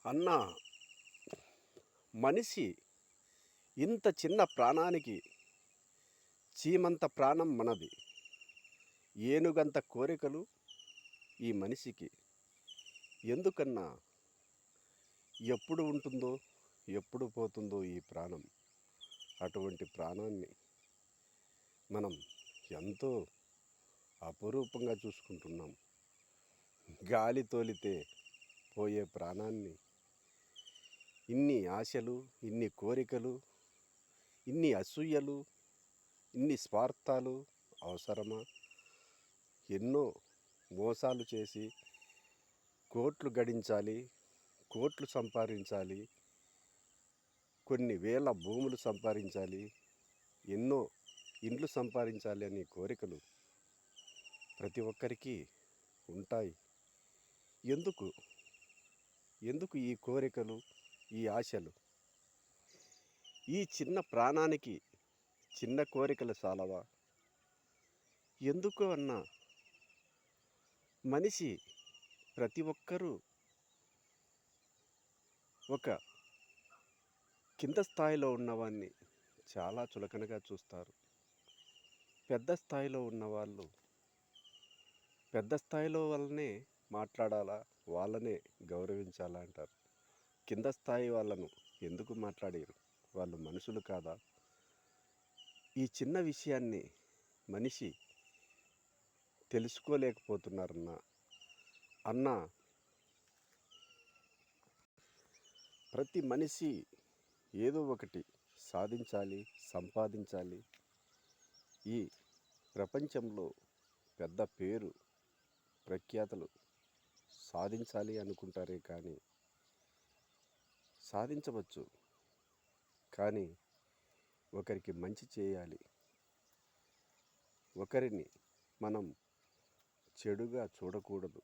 అన్నా, మనిషి ఇంత చిన్న ప్రాణానికి చీమంత ప్రాణం మనది. ఏనుగంత కోరికలు ఈ మనిషికి. ఎందుకన్నా, ఎప్పుడు ఉంటుందో ఎప్పుడు పోతుందో ఈ ప్రాణం. అటువంటి ప్రాణాన్ని మనం ఎంతో అపురూపంగా చూసుకుంటున్నాం. గాలి తోలితే పోయే ప్రాణాన్ని ఇన్ని ఆశలు, ఇన్ని కోరికలు, ఇన్ని అసూయలు, ఇన్ని స్వార్థాలు అవసరమా? ఎన్నో మోసాలు చేసి కోట్లు గడించాలి, కోట్లు సంపాదించాలి, కొన్ని వేల భూములు సంపాదించాలి, ఎన్నో ఇండ్లు సంపాదించాలి అనే కోరికలు ప్రతి ఒక్కరికి ఉంటాయి. ఎందుకు ఎందుకు ఈ కోరికలు, ఈ ఆశలు? ఈ చిన్న ప్రాణానికి చిన్న కోరికలు చాలవా? ఎందుకు అన్నా, మనిషి ప్రతి ఒక్కరూ ఒక కింద స్థాయిలో ఉన్నవాన్ని చాలా చులకనగా చూస్తారు. పెద్ద స్థాయిలో ఉన్నవాళ్ళు పెద్ద స్థాయిలో వాళ్ళనే మాట్లాడాలా, వాళ్ళనే గౌరవించాలా అంటారు. కింద స్థాయి వాళ్ళను ఎందుకు మాట్లాడారు? వాళ్ళు మనుషులు కాదా? ఈ చిన్న విషయాన్ని మనిషి తెలుసుకోలేకపోతున్నారన్నా. అన్నా, ప్రతి మనిషి ఏదో ఒకటి సాధించాలి, సంపాదించాలి. ఈ ప్రపంచంలో పెద్ద పేరు, ప్రఖ్యాతలు సాధించాలి అనుకుంటారే కానీ, సాధించవచ్చు కానీ ఒకరికి మంచి చేయాలి. ఒకరిని మనం చెడుగా చూడకూడదు.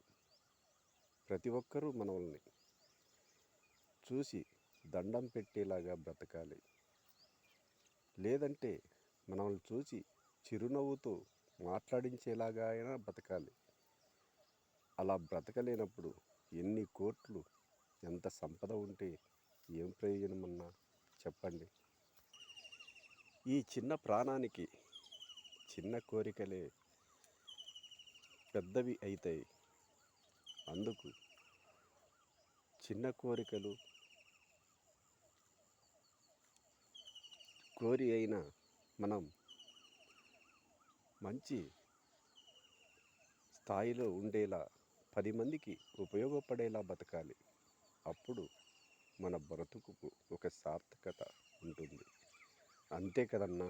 ప్రతి ఒక్కరూ మనల్ని చూసి దండం పెట్టేలాగా బ్రతకాలి. లేదంటే మనల్ని చూసి చిరునవ్వుతో మాట్లాడించేలాగా అయినా బ్రతకాలి. అలా బ్రతకలేనప్పుడు ఎన్ని కోట్లు, ఎంత సంపద ఉంటే ఏం ప్రయోజనమన్నా చెప్పండి? ఈ చిన్న ప్రాణానికి చిన్న కోరికలే పెద్దవి అవుతాయి. అందుకు చిన్న కోరికలు కోరి అయినా మనం మంచి స్థాయిలో ఉండేలా, 10 మందికి ఉపయోగపడేలా బతకాలి. అప్పుడు మన బ్రతుకుకు ఒక సార్థకత ఉంటుంది. అంతే కదన్నా.